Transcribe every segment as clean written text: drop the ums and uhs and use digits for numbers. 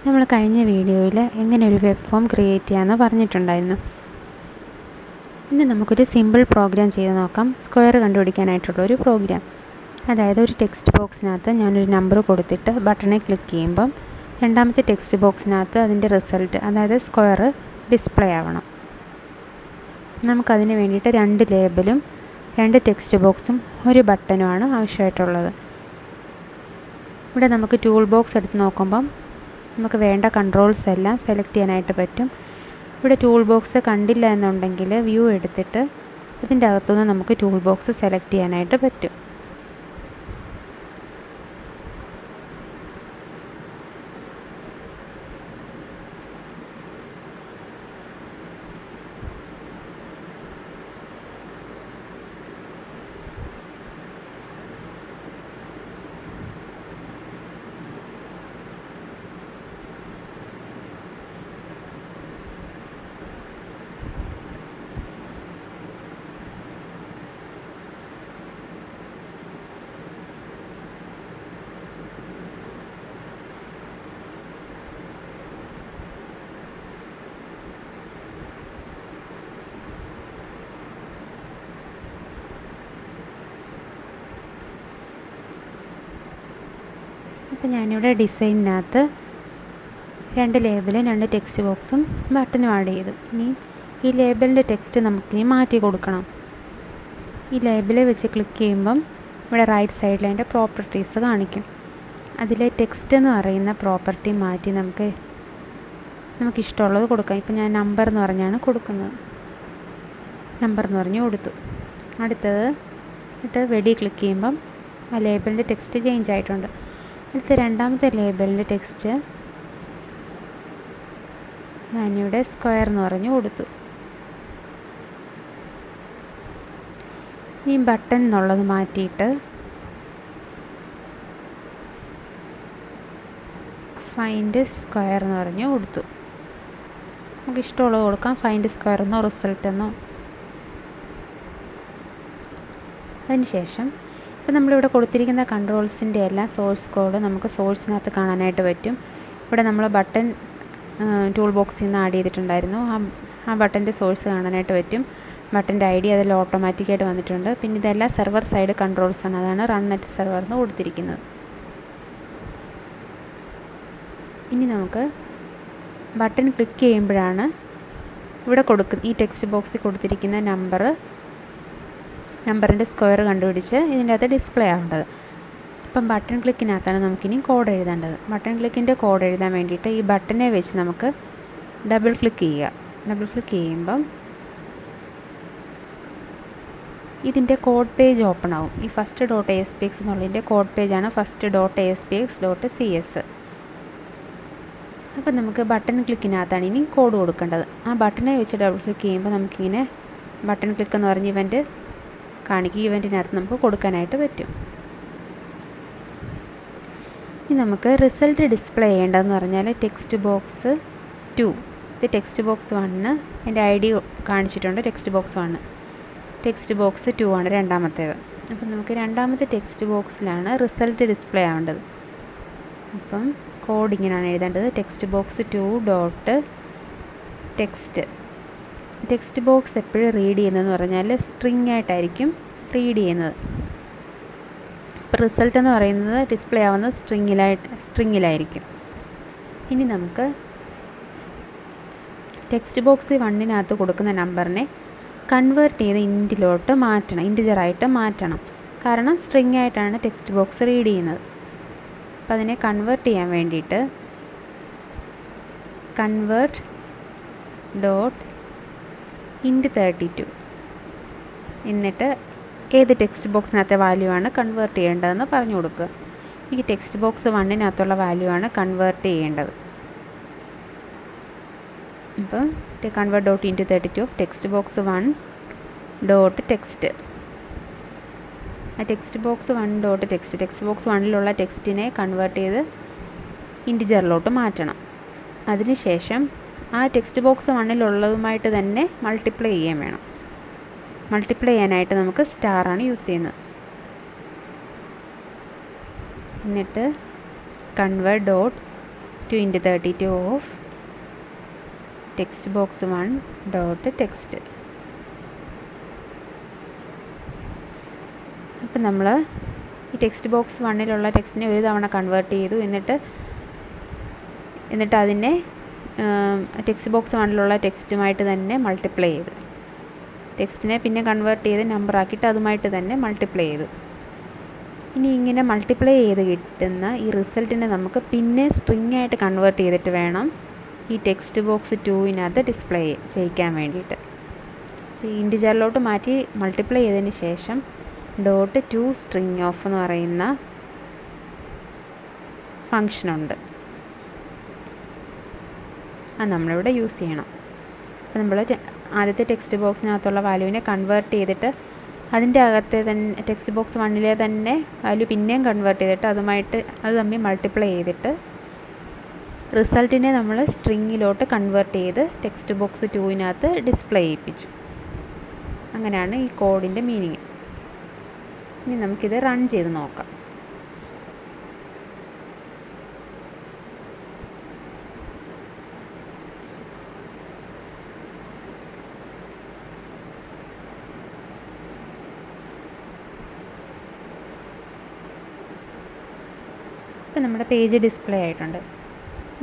നമ്മൾ കഴിഞ്ഞ വീഡിയോയിൽ എങ്ങനെ ഒരു വെബ് ഫോം ക്രിയേറ്റ് ചെയ്യാമെന്ന് പറഞ്ഞിട്ടുണ്ടായിരുന്നു. ഇന്ന് നമുക്കൊരു സിമ്പിൾ പ്രോഗ്രാം ചെയ്ത് നോക്കാം. സ്ക്വയർ കണ്ടുപിടിക്കാനായിട്ടുള്ളൊരു പ്രോഗ്രാം. അതായത് ഒരു ടെക്സ്റ്റ് ബോക്സിനകത്ത് ഞാനൊരു നമ്പർ കൊടുത്തിട്ട് ബട്ടണിൽ ക്ലിക്ക് ചെയ്യുമ്പം രണ്ടാമത്തെ ടെക്സ്റ്റ് ബോക്സിനകത്ത് അതിൻ്റെ റിസൾട്ട്, അതായത് സ്ക്വയർ ഡിസ്പ്ലേ ആവണം. നമുക്കതിന് വേണ്ടിയിട്ട് 2 ലേബലും 2 ടെക്സ്റ്റ് ബോക്സും ഒരു ബട്ടനുമാണ് ആവശ്യമായിട്ടുള്ളത്. ഇവിടെ നമുക്ക് ടൂൾ ബോക്സ് എടുത്ത് നോക്കുമ്പം നമുക്ക് വേണ്ട കൺട്രോൾസ് എല്ലാം സെലക്ട് ചെയ്യാനായിട്ട് പറ്റും. ഇവിടെ ടൂൾ ബോക്സ് കണ്ടില്ല എന്നുണ്ടെങ്കിൽ വ്യൂ എടുത്തിട്ട് അതിൻ്റെ അകത്തുനിന്ന് നമുക്ക് ടൂൾ ബോക്സ് സെലക്ട് ചെയ്യാനായിട്ട് പറ്റും. അപ്പോൾ ഞാനിവിടെ ഡിസൈനിനകത്ത് 2 ലേബലും 2 ടെക്സ്റ്റ് ബോക്സും ബട്ടനും ആഡ് ചെയ്തു. ഇനി ഈ ലേബലിൻ്റെ ടെക്സ്റ്റ് നമുക്കിനി മാറ്റി കൊടുക്കണം. ഈ ലേബിൽ വെച്ച് ക്ലിക്ക് ചെയ്യുമ്പം ഇവിടെ റൈറ്റ് സൈഡിൽ അതിൻ്റെ പ്രോപ്പർട്ടീസ് കാണിക്കും. അതിലെ ടെക്സ്റ്റ് എന്ന് പറയുന്ന പ്രോപ്പർട്ടി മാറ്റി നമുക്കിഷ്ടമുള്ളത് കൊടുക്കാം. ഇപ്പം ഞാൻ നമ്പർ എന്ന് പറഞ്ഞാണ് കൊടുക്കുന്നത്. നമ്പർ എന്ന് പറഞ്ഞ് കൊടുത്തു. അടുത്തത് വെടി ക്ലിക്ക് ചെയ്യുമ്പം ആ ലേബലിൻ്റെ ടെക്സ്റ്റ് ചേഞ്ച് ആയിട്ടുണ്ട്. അടുത്ത രണ്ടാമത്തെ ലേബലിൻ്റെ ടെക്സ്റ്റ് ഞാനിവിടെ സ്ക്വയർ എന്ന് പറഞ്ഞ് കൊടുത്തു. ഈ ബട്ടൺ എന്നുള്ളത് മാറ്റിയിട്ട് ഫൈൻഡ് സ്ക്വയർ എന്ന് പറഞ്ഞ് കൊടുത്തു. നമുക്ക് ഇഷ്ടമുള്ളത് കൊടുക്കാം. ഫൈൻഡ് സ്ക്വയർ എന്നോ റിസൾട്ട് എന്നോ. അതിനുശേഷം ഇപ്പോൾ നമ്മളിവിടെ കൊടുത്തിരിക്കുന്ന കൺട്രോൾസിൻ്റെ എല്ലാം സോഴ്സ് കോഡ് നമുക്ക് സോഴ്സിനകത്ത് കാണാനായിട്ട് പറ്റും. ഇവിടെ നമ്മൾ ബട്ടൺ ടൂൾ ബോക്സിൽ നിന്ന് ആഡ് ചെയ്തിട്ടുണ്ടായിരുന്നു. ആ ബട്ടൻ്റെ സോഴ്സ് കാണാനായിട്ട് പറ്റും. ബട്ടൻ്റെ ഐ ഡി അതിൽ ഓട്ടോമാറ്റിക്കായിട്ട് വന്നിട്ടുണ്ട്. പിന്നെ ഇതെല്ലാം സെർവർ സൈഡ് കൺട്രോൾസാണ്. അതാണ് റൺ അറ്റ് സെർവർ എന്ന് കൊടുത്തിരിക്കുന്നത്. ഇനി നമുക്ക് ബട്ടൺ ക്ലിക്ക് ചെയ്യുമ്പോഴാണ് ഇവിടെ ഈ ടെക്സ്റ്റ് ബോക്സിൽ കൊടുത്തിരിക്കുന്ന നമ്പറിൻ്റെ സ്ക്വയർ കണ്ടുപിടിച്ച് ഇതിൻ്റെ അകത്ത് ഡിസ്പ്ലേ ആവേണ്ടത്. ഇപ്പം ബട്ടൺ ക്ലിക്കിനകത്താണ് നമുക്കിനി കോഡ് എഴുതേണ്ടത്. ബട്ടൺ ക്ലിക്കിൻ്റെ കോഡ് എഴുതാൻ വേണ്ടിയിട്ട് ഈ ബട്ടനെ വെച്ച് നമുക്ക് ഡബിൾ ക്ലിക്ക് ചെയ്യുക. ഡബിൾ ക്ലിക്ക് ചെയ്യുമ്പം ഇതിൻ്റെ കോഡ് പേജ് ഓപ്പൺ ആവും. ഈ ഫസ്റ്റ് .aspx എന്നുള്ളതിൻ്റെ കോഡ് പേജാണ് ഫസ്റ്റ് .aspx.cs. അപ്പം നമുക്ക് ബട്ടൺ ക്ലിക്കിനകത്താണ് ഇനി കോഡ് കൊടുക്കേണ്ടത്. ആ ബട്ടനെ വെച്ച് ഡബിൾ ക്ലിക്ക് ചെയ്യുമ്പോൾ നമുക്കിങ്ങനെ ബട്ടൺ ക്ലിക്ക് എന്ന് പറഞ്ഞ് ഇവൻ്റ് കാണിക്കും. ഈ ഇവൻറ്റിനകത്ത് നമുക്ക് കൊടുക്കാനായിട്ട് പറ്റും. ഇനി നമുക്ക് റിസൾട്ട് ഡിസ്പ്ലേ ചെയ്യേണ്ടതെന്ന് പറഞ്ഞാൽ ടെക്സ്റ്റ് ബോക്സ് 2, ഇത് ടെക്സ്റ്റ് ബോക്സ് 1 എൻ്റെ ഐ ഡി കാണിച്ചിട്ടുണ്ട്. ടെക്സ്റ്റ് ബോക്സ് 1, ടെക്സ്റ്റ് ബോക്സ് 2 ആണ് രണ്ടാമത്തേത്. അപ്പം നമുക്ക് രണ്ടാമത്തെ ടെക്സ്റ്റ് ബോക്സിലാണ് റിസൾട്ട് ഡിസ്പ്ലേ ആവേണ്ടത്. അപ്പം കോഡ് ഇങ്ങനെയാണ് എഴുതേണ്ടത്. Text box 2.text. Text box എപ്പോഴും റീഡ് ചെയ്യുന്നതെന്ന് പറഞ്ഞാൽ സ്ട്രിങ് ആയിട്ടായിരിക്കും റീഡ് ചെയ്യുന്നത്. ഇപ്പോൾ റിസൾട്ട് എന്ന് പറയുന്നത് ഡിസ്പ്ലേ ആവുന്നത് സ്ട്രിങ്ങിലായിരിക്കും. ഇനി നമുക്ക് ടെക്സ്റ്റ് ബോക്സ് 1-നകത്ത് കൊടുക്കുന്ന നമ്പറിനെ കൺവേർട്ട് ചെയ്ത് ഇൻറ്റിജറായിട്ട് മാറ്റണം. കാരണം സ്ട്രിങ് ആയിട്ടാണ് ടെക്സ്റ്റ് ബോക്സ് റീഡ് ചെയ്യുന്നത്. അപ്പോൾ അതിനെ കൺവേർട്ട് ചെയ്യാൻ വേണ്ടിയിട്ട് convert.int32 എന്നിട്ട് ഏത് ടെക്സ്റ്റ് ബോക്സിനകത്തെ വാല്യൂ ആണ് കൺവേർട്ട് ചെയ്യേണ്ടതെന്ന് പറഞ്ഞു കൊടുക്കുക. ഈ ടെക്സ്റ്റ് ബോക്സ് 1-നകത്തുള്ള വാല്യൂ ആണ് കൺവേർട്ട് ചെയ്യേണ്ടത്. അപ്പം convert.int32 of text box 1.text. ആ text box 1.text text box 1-ലുള്ള ടെക്സ്റ്റിനെ കൺവേർട്ട് ചെയ്ത് ഇൻറ്റിജറിലോട്ട് മാറ്റണം. അതിനുശേഷം ആ ടെക്സ്റ്റ് ബോക്സ് 1-ലുള്ളതുമായിട്ട് തന്നെ മൾട്ടിപ്ലൈ ചെയ്യാൻ വേണം. മൾട്ടിപ്ലൈ ചെയ്യാനായിട്ട് നമുക്ക് സ്റ്റാറാണ് യൂസ് ചെയ്യുന്നത്. എന്നിട്ട് convert 2 into 32 of text box 1 dot text. അപ്പം നമ്മൾ ഈ ടെക്സ്റ്റ് ബോക്സ് 1-ലുള്ള ടെക്സ്റ്റിനെ ഒരു തവണ കൺവേർട്ട് ചെയ്തു. എന്നിട്ട് അതിനെ ടെക്സ്റ്റ് ബോക്സ് 1-ലുള്ള ടെക്സ്റ്റുമായിട്ട് തന്നെ മൾട്ടിപ്ലൈ ചെയ്തു. ടെക്സ്റ്റിനെ പിന്നെ കൺവേർട്ട് ചെയ്ത് നമ്പർ ആക്കിയിട്ട് അതുമായിട്ട് തന്നെ മൾട്ടിപ്ലൈ ചെയ്തു. ഇനി ഇങ്ങനെ മൾട്ടിപ്ലൈ ചെയ്ത് കിട്ടുന്ന ഈ റിസൾട്ടിനെ നമുക്ക് പിന്നെ സ്ട്രിങ് ആയിട്ട് കൺവേർട്ട് ചെയ്തിട്ട് വേണം ഈ ടെക്സ്റ്റ് ബോക്സ് 2-നകത്ത് ഡിസ്പ്ലേ ചെയ്യിക്കാൻ വേണ്ടിയിട്ട്. ഈ ഇൻറ്റിജറിലോട്ട് മാറ്റി മൾട്ടിപ്ലൈ ചെയ്തതിന് ശേഷം ഡോട്ട് ടു സ്ട്രിങ് ഓഫ് എന്ന് പറയുന്ന ഫങ്ഷനുണ്ട്. അത് നമ്മളിവിടെ യൂസ് ചെയ്യണം. അപ്പോൾ നമ്മൾ ആദ്യത്തെ ടെക്സ്റ്റ് ബോക്സിനകത്തുള്ള വാല്യൂവിനെ കൺവേർട്ട് ചെയ്തിട്ട് അതിൻ്റെ അകത്തെ തന്നെ ടെക്സ്റ്റ് ബോക്സ് 1-ലെ തന്നെ വാല്യൂ പിന്നെയും കൺവേർട്ട് ചെയ്തിട്ട് അത് തമ്മിൽ മൾട്ടിപ്ലൈ ചെയ്തിട്ട് റിസൾട്ടിനെ നമ്മൾ സ്ട്രിങ്ങിലോട്ട് കൺവേർട്ട് ചെയ്ത് ടെക്സ്റ്റ് ബോക്സ് 2-നകത്ത് ഡിസ്പ്ലേ ചെയ്യിപ്പിച്ചു. അങ്ങനെയാണ് ഈ കോഡിൻ്റെ മീനിങ്. ഇനി നമുക്കിത് റൺ ചെയ്ത് നോക്കാം. ഇപ്പം നമ്മുടെ പേജ് ഡിസ്പ്ലേ ആയിട്ടുണ്ട്.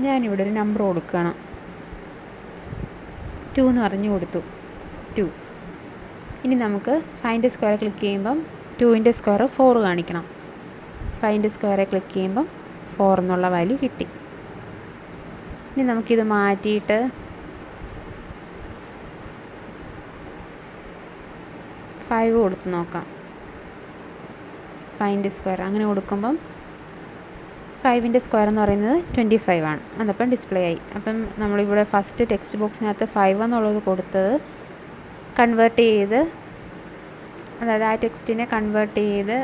ഞാനിവിടെ ഒരു നമ്പർ കൊടുക്കുകയാണ്. 2 എന്ന് പറഞ്ഞു കൊടുത്തു. 2. ഇനി നമുക്ക് ഫൈൻഡ് സ്ക്വയർ ക്ലിക്ക് ചെയ്യുമ്പം 2-ൻ്റെ സ്ക്വയർ 4 കാണിക്കണം. ഫൈൻഡ് സ്ക്വയറെ ക്ലിക്ക് ചെയ്യുമ്പം 4 എന്നുള്ള വാല്യൂ കിട്ടി. ഇനി നമുക്കിത് മാറ്റിയിട്ട് 5 കൊടുത്ത് നോക്കാം. ഫൈൻഡ് സ്ക്വയർ അങ്ങനെ കൊടുക്കുമ്പം 5-ൻ്റെ സ്ക്വയർ എന്ന് പറയുന്നത് 25 ആണ്. അതപ്പം ഡിസ്പ്ലേ ആയി. അപ്പം നമ്മളിവിടെ ഫസ്റ്റ് ടെക്സ്റ്റ് ബോക്സിനകത്ത് 5 എന്നുള്ളത് കൊടുത്തത് കൺവേർട്ട് ചെയ്ത്, അതായത് ആ ടെക്സ്റ്റിനെ കൺവേർട്ട് ചെയ്ത്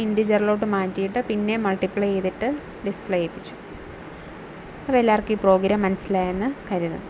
ഇൻറ്റിജറിലോട്ട് മാറ്റിയിട്ട് പിന്നെ മൾട്ടിപ്ലൈ ചെയ്തിട്ട് ഡിസ്പ്ലേ ചെയ്യിപ്പിച്ചു. അപ്പോൾ എല്ലാവർക്കും ഈ പ്രോഗ്രാം മനസ്സിലായെന്ന് കരുതുന്നു.